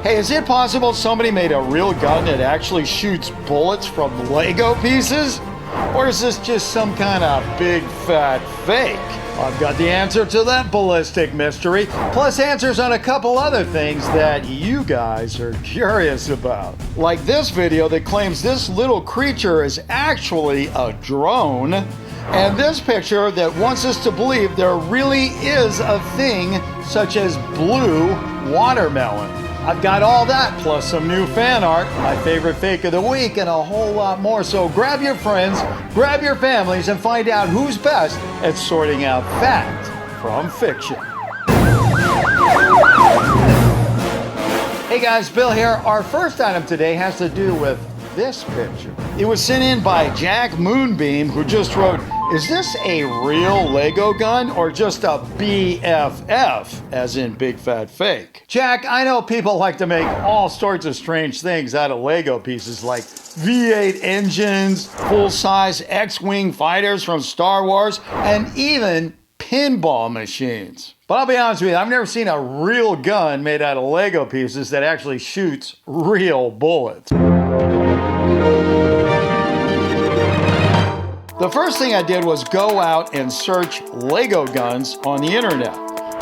Hey, is it possible somebody made a real gun that actually shoots bullets from Lego pieces? Or is this just some kind of big fat fake? I've got the answer to that ballistic mystery, plus answers on a couple other things that you guys are curious about. Like this video that claims this little creature is actually a drone, and this picture that wants us to believe there really is a thing such as blue watermelon. I've got all that, plus some new fan art, my favorite fake of the week, and a whole lot more. So grab your friends, grab your families, and find out who's best at sorting out fact from fiction. Hey guys, Bill here. Our first item today has to do with this picture. It was sent in by Jack Moonbeam, who just wrote, "Is this a real Lego gun or just a BFF, as in big fat fake?" Jack, I know people like to make all sorts of strange things out of Lego pieces like V8 engines, full-size X-Wing fighters from Star Wars, and even pinball machines. But I'll be honest with you, I've never seen a real gun made out of Lego pieces that actually shoots real bullets. The first thing I did was go out and search Lego guns on the internet.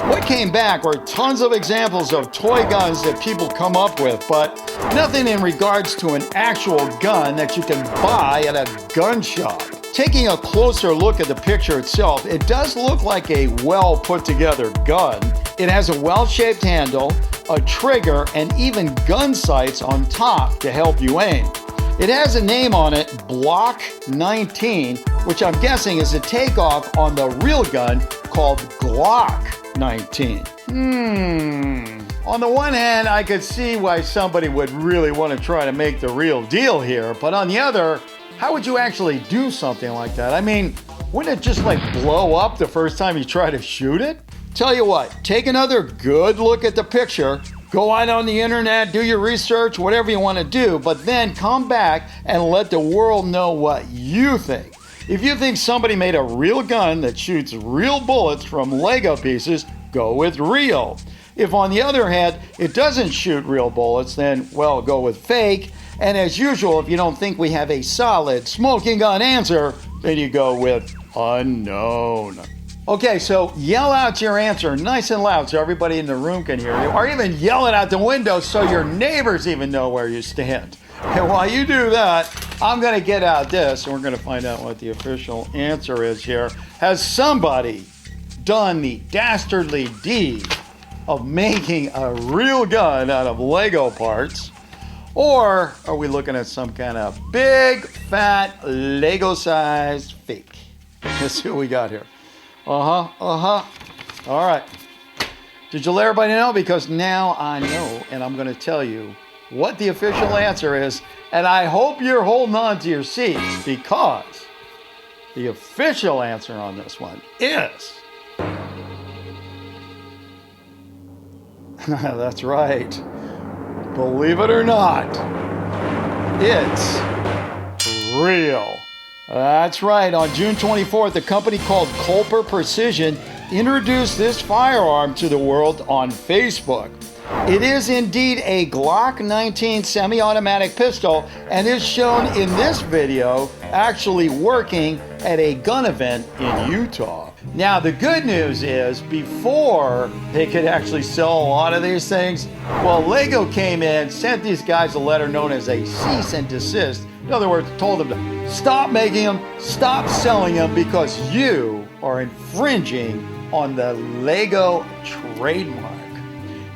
What came back were tons of examples of toy guns that people come up with, but nothing in regards to an actual gun that you can buy at a gun shop. Taking a closer look at the picture itself, it does look like a well put together gun. It has a well-shaped handle, a trigger, and even gun sights on top to help you aim. It has a name on it, Block 19, which I'm guessing is a takeoff on the real gun called Glock 19. On the one hand, I could see why somebody would really want to try to make the real deal here, but on the other, how would you actually do something like that? I mean, wouldn't it just like blow up the first time you try to shoot it? Tell you what, take another good look at the picture, go out on the internet, do your research, whatever you want to do, but then come back and let the world know what you think. If you think somebody made a real gun that shoots real bullets from Lego pieces, go with real. If on the other hand, it doesn't shoot real bullets, then, well, go with fake. And as usual, if you don't think we have a solid smoking gun answer, then you go with unknown. Okay, so yell out your answer nice and loud so everybody in the room can hear you, or even yell it out the window so your neighbors even know where you stand. And while you do that, I'm going to get out this, and we're going to find out what the official answer is here. Has somebody done the dastardly deed of making a real gun out of Lego parts? Or are we looking at some kind of big, fat, Lego-sized fake? Let's see what we got here. All right. Did you let everybody know? Because now I know, and I'm going to tell you what the official answer is, and I hope you're holding on to your seats, because the official answer on this one is... That's right. Believe it or not, it's real. That's right. On June 24th, a company called Culper Precision introduced this firearm to the world on Facebook. It is indeed a Glock 19 semi-automatic pistol and is shown in this video actually working at a gun event in Utah. Now, the good news is, before they could actually sell a lot of these things, well, Lego came in, sent these guys a letter known as a cease and desist. In other words, told them to stop making them, stop selling them, because you are infringing on the Lego trademark.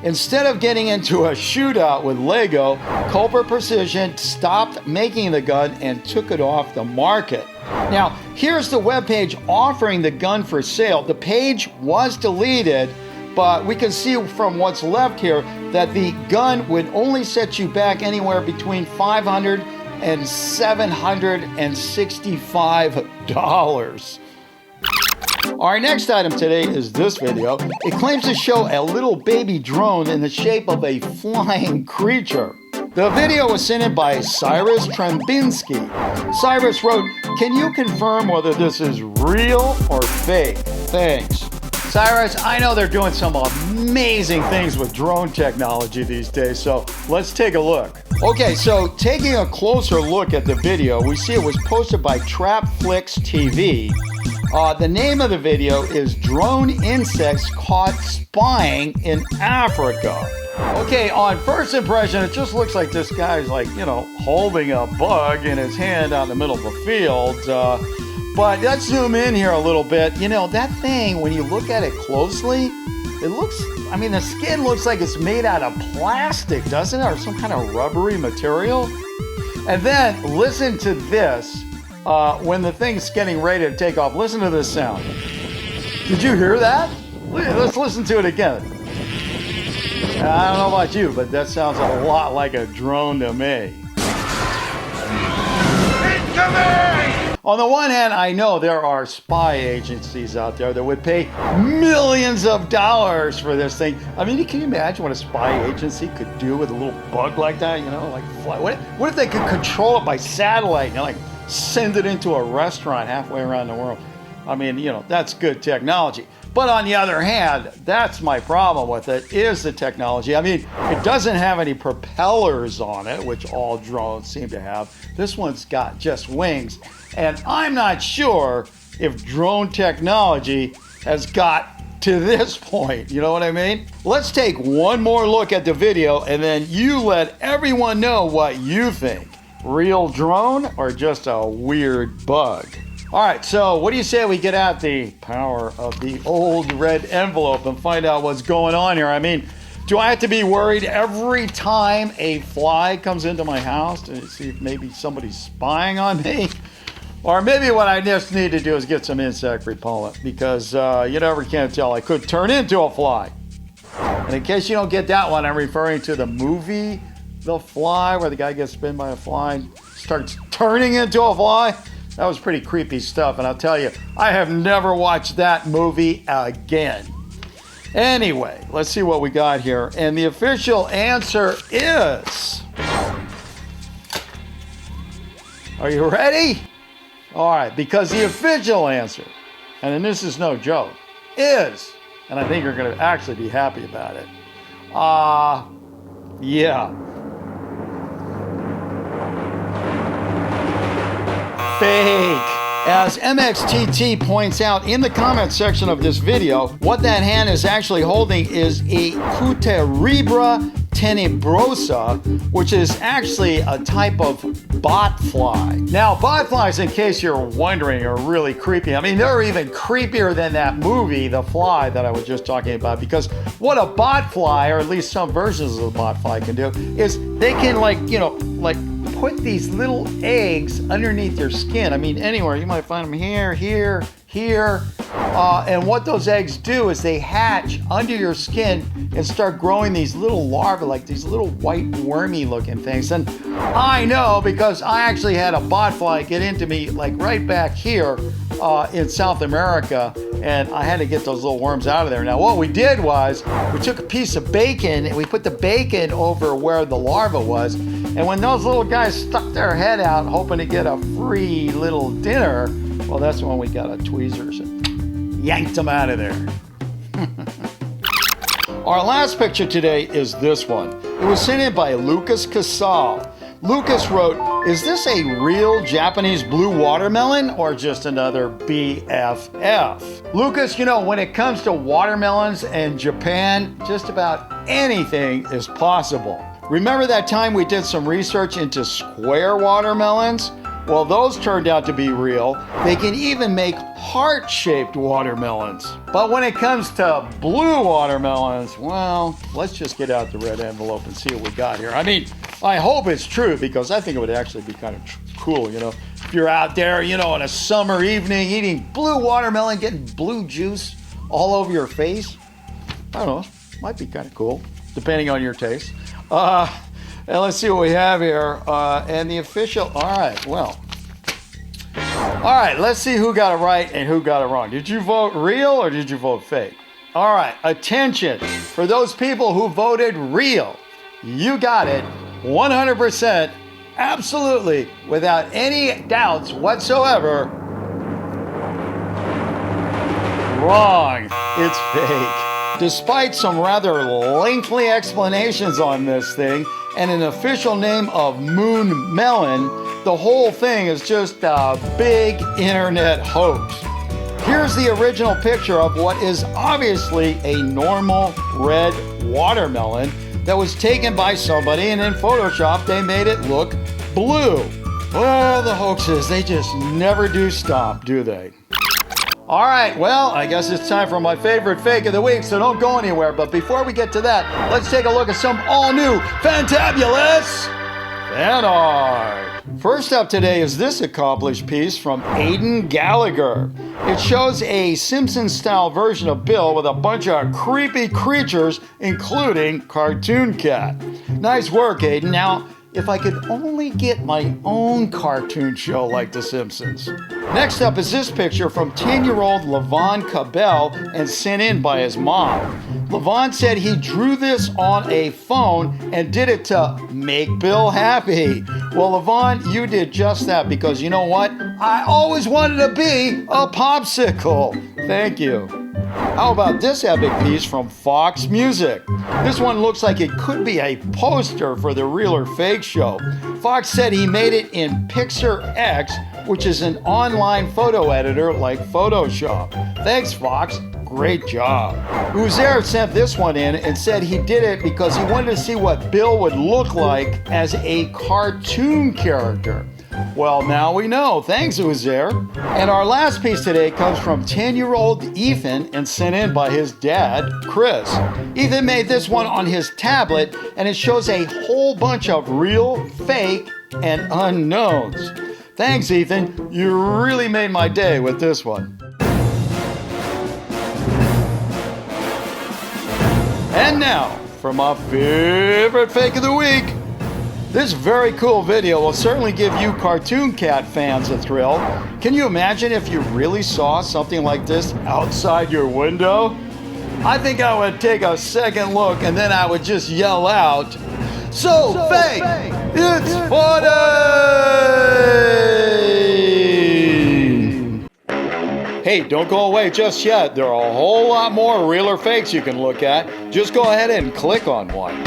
Instead of getting into a shootout with Lego, Culper Precision stopped making the gun and took it off the market. Now, here's the webpage offering the gun for sale. The page was deleted, but we can see from what's left here that the gun would only set you back anywhere between $500 and $765. Our next item today is this video. It claims to show a little baby drone in the shape of a flying creature. The video was sent in by Cyrus Trembinsky. Cyrus wrote, "Can you confirm whether this is real or fake? Thanks." Cyrus, I know they're doing some amazing things with drone technology these days, so let's take a look. Okay, so taking a closer look at the video, we see it was posted by TrapFlix TV. The name of the video is Drone Insects Caught Spying in Africa. Okay, on first impression, it just looks like this guy's like, holding a bug in his hand out in the middle of a field. But let's zoom in here a little bit. That thing, when you look at it closely, it looks, the skin looks like it's made out of plastic, doesn't it? Or some kind of rubbery material. And then listen to this. When the thing's getting ready to take off, listen to this sound. Did you hear that? Let's listen to it again. I don't know about you, but that sounds a lot like a drone to me. Incoming! On the one hand, I know there are spy agencies out there that would pay millions of dollars for this thing. Can you imagine what a spy agency could do with a little bug like that? Fly. What if they could control it by satellite? Send it into a restaurant halfway around the world. That's good technology. But on the other hand, that's my problem with it, is the technology. It doesn't have any propellers on it, which all drones seem to have. This one's got just wings. And I'm not sure if drone technology has got to this point. You know what I mean? Let's take one more look at the video, and then you let everyone know what you think. Real drone or just a weird bug? All right, so what do you say we get out the power of the old red envelope and find out what's going on here? Do I have to be worried every time a fly comes into my house to see if maybe somebody's spying on me? Or maybe what I just need to do is get some insect repellent, because you never can tell. I could turn into a fly. And in case you don't get that one, I'm referring to the movie The Fly, where the guy gets bitten by a fly and starts turning into a fly. That was pretty creepy stuff, and I'll tell you, I have never watched that movie again. Anyway, let's see what we got here. And the official answer is... Are you ready? All right, because the official answer, and this is no joke, is, and I think you're going to actually be happy about it, yeah. Fake. As MXTT points out in the comment section of this video, what that hand is actually holding is a Cuterebra tenebrosa, which is actually a type of botfly. Now, botflies, in case you're wondering, are really creepy. They're even creepier than that movie, The Fly, that I was just talking about, because what a botfly, or at least some versions of the botfly, can do is they can put these little eggs underneath your skin. Anywhere. You might find them here, here, here. And what those eggs do is they hatch under your skin and start growing these little larvae, like these little white wormy looking things. And I know, because I actually had a botfly get into me right back here in South America, and I had to get those little worms out of there. Now, what we did was we took a piece of bacon and we put the bacon over where the larva was. And when those little guys stuck their head out hoping to get a free little dinner, well, that's when we got a tweezers and yanked them out of there. Our last picture today is this one. It was sent in by Lucas Casal. Lucas wrote, "Is this a real Japanese blue watermelon or just another BFF?" Lucas, when it comes to watermelons and Japan, just about anything is possible. Remember that time we did some research into square watermelons? Well, those turned out to be real. They can even make heart-shaped watermelons. But when it comes to blue watermelons, well, let's just get out the red envelope and see what we got here. I hope it's true, because I think it would actually be kind of cool, if you're out there, on a summer evening eating blue watermelon, getting blue juice all over your face. I don't know, might be kind of cool, depending on your taste. And let's see what we have here. And the official, all right, let's see who got it right and who got it wrong. Did you vote real or did you vote fake? All right, attention. For those people who voted real, you got it 100%, absolutely, without any doubts whatsoever. Wrong. It's fake. Despite some rather lengthy explanations on this thing and an official name of Moon Melon, the whole thing is just a big internet hoax. Here's the original picture of what is obviously a normal red watermelon that was taken by somebody, and in Photoshop they made it look blue. Well, the hoaxes, they just never do stop, do they? All right, well, I guess it's time for my favorite fake of the week, so don't go anywhere. But before we get to that, let's take a look at some all-new fantabulous fan art. First up today is this accomplished piece from Aiden Gallagher. It shows a Simpsons-style version of Bill with a bunch of creepy creatures, including Cartoon Cat. Nice work, Aiden. Now, if I could only get my own cartoon show like The Simpsons. Next up is this picture from 10-year-old Levon Cabell and sent in by his mom. Levon said he drew this on a phone and did it to make Bill happy. Well, Levon, you did just that because you know what? I always wanted to be a popsicle. Thank you. How about this epic piece from Fox Music? This one looks like it could be a poster for the Real or Fake show. Fox said he made it in Pixar X, which is an online photo editor like Photoshop. Thanks, Fox. Great job. Uzair sent this one in and said he did it because he wanted to see what Bill would look like as a cartoon character. Well, now we know. Thanks, Uzair. And our last piece today comes from 10-year-old Ethan and sent in by his dad, Chris. Ethan made this one on his tablet, and it shows a whole bunch of real, fake, and unknowns. Thanks, Ethan. You really made my day with this one. And now, for my favorite fake of the week. This very cool video will certainly give you Cartoon Cat fans a thrill. Can you imagine if you really saw something like this outside your window? I think I would take a second look and then I would just yell out, "So fake! It's funny!" Hey, don't go away just yet. There are a whole lot more real or fakes you can look at. Just go ahead and click on one.